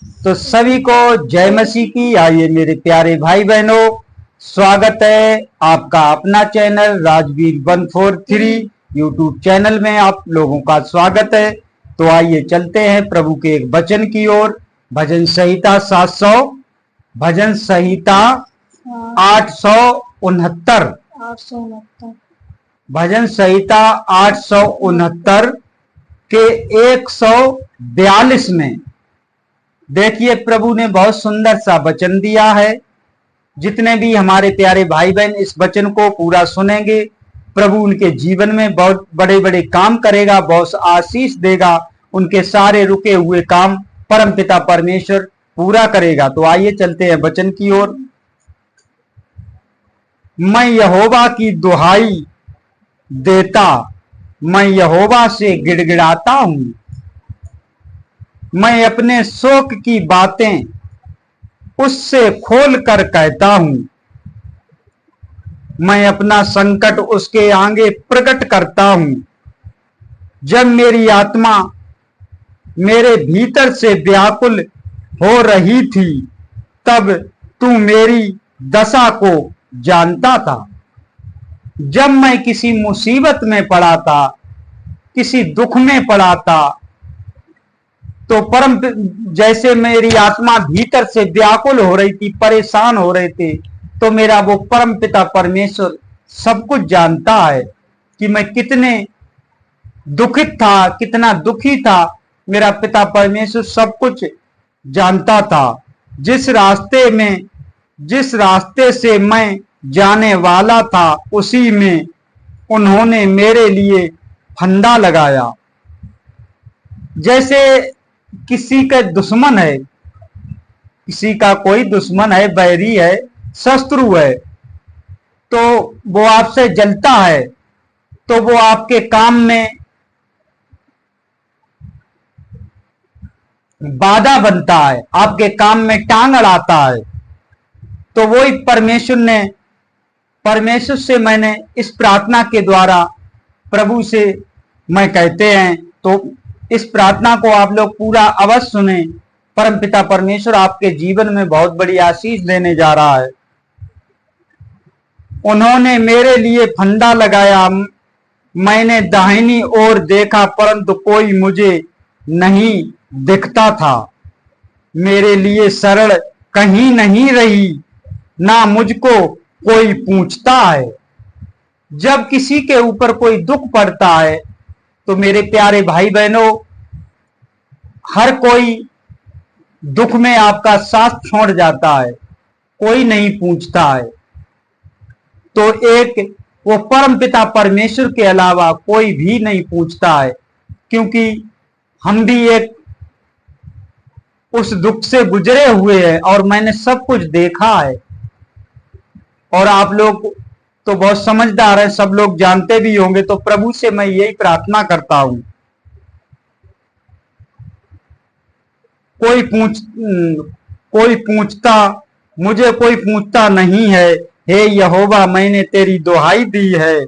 तो सभी को जय मसीह की। आइए मेरे प्यारे भाई बहनों, स्वागत है आपका अपना चैनल राजवीर 143 यूट्यूब चैनल में आप लोगों का स्वागत है। तो आइए चलते हैं प्रभु के एक वचन की ओर। भजन संहिता 700, भजन संहिता 869, भजन संहिता 869 के 142 में देखिए प्रभु ने बहुत सुंदर सा वचन दिया है। जितने भी हमारे प्यारे भाई बहन इस वचन को पूरा सुनेंगे, प्रभु उनके जीवन में बहुत बड़े बड़े काम करेगा, बहुत आशीष देगा। उनके सारे रुके हुए काम परमपिता परमेश्वर पूरा करेगा। तो आइए चलते हैं वचन की ओर। मैं यहोवा की दुहाई देता, मैं यहोवा से गिड़गिड़ाता हूं। मैं अपने शोक की बातें उससे खोल कर कहता हूं। मैं अपना संकट उसके आगे प्रकट करता हूं। जब मेरी आत्मा मेरे भीतर से व्याकुल हो रही थी, तब तू मेरी दशा को जानता था। जब मैं किसी मुसीबत में पड़ा था, किसी दुख में पड़ा था, तो परम जैसे मेरी आत्मा भीतर से व्याकुल हो रही थी, परेशान हो रहे थे, तो मेरा वो परम पिता परमेश्वर सब कुछ जानता है कि मैं कितने दुखित था, कितना दुखी था। मेरा पिता परमेश्वर सब कुछ जानता था। जिस रास्ते से मैं जाने वाला था, उसी में उन्होंने मेरे लिए फंदा लगाया। जैसे किसी का दुश्मन है, किसी का कोई दुश्मन है, बैरी है, शत्रु है, तो वो आपसे जलता है, तो वो आपके काम में बाधा बनता है, आपके काम में टांग अड़ाता है। तो वही परमेश्वर से मैंने इस प्रार्थना के द्वारा प्रभु से मैं कहते हैं, तो इस प्रार्थना को आप लोग पूरा अवश्य सुने। परमपिता परमेश्वर आपके जीवन में बहुत बड़ी आशीष देने जा रहा है। उन्होंने मेरे लिए फंदा लगाया, मैंने दाहिनी ओर देखा, परंतु कोई मुझे नहीं दिखता था। मेरे लिए शरण कहीं नहीं रही, ना मुझको कोई पूछता है। जब किसी के ऊपर कोई दुख पड़ता है, तो मेरे प्यारे भाई बहनों, हर कोई दुख में आपका साथ छोड़ जाता है, कोई नहीं पूछता है। तो एक वो परम पिता परमेश्वर के अलावा कोई भी नहीं पूछता है, क्योंकि हम भी एक उस दुख से गुजरे हुए हैं और मैंने सब कुछ देखा है। और आप लोग तो बहुत समझदार है, सब लोग जानते भी होंगे। तो प्रभु से मैं यही प्रार्थना करता हूं, मुझे कोई पूछता नहीं है। हे यहोवा, मैंने तेरी दुहाई दी है।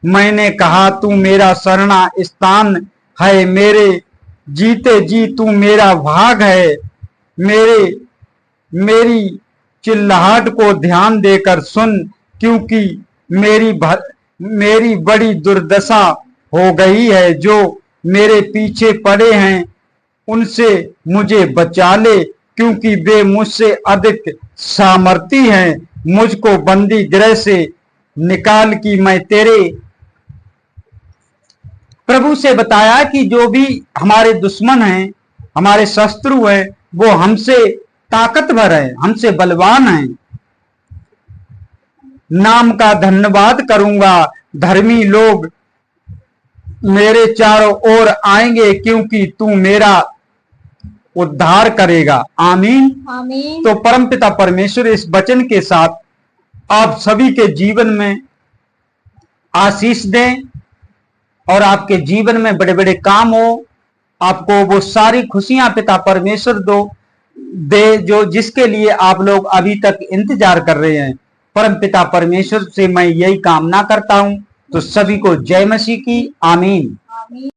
मैंने कहा तू मेरा शरणा स्थान है, मेरे जीते जी तू मेरा भाग है। मेरी चिल्लाहट को ध्यान देकर सुन, क्योंकि मेरी बड़ी दुर्दशा हो गई है। जो मेरे पीछे पड़े हैं, उनसे मुझे बचा ले, क्योंकि वे मुझसे अधिक सामर्थी हैं। मुझको बंदी गृह से निकाल कि मैं तेरे प्रभु से बताया कि जो भी हमारे दुश्मन हैं, हमारे शत्रु हैं, वो हमसे ताकतवर हैं, हमसे बलवान हैं। नाम का धन्यवाद करूंगा, धर्मी लोग मेरे चारों ओर आएंगे, क्योंकि तू मेरा उद्धार करेगा। आमीन, आमीन। तो परमपिता परमेश्वर इस वचन के साथ आप सभी के जीवन में आशीष दें और आपके जीवन में बड़े बड़े काम हो। आपको वो सारी खुशियां पिता परमेश्वर दे जो जिसके लिए आप लोग अभी तक इंतजार कर रहे हैं। परम पिता परमेश्वर से मैं यही कामना करता हूं। तो सभी को जय मसीह की। आमीन।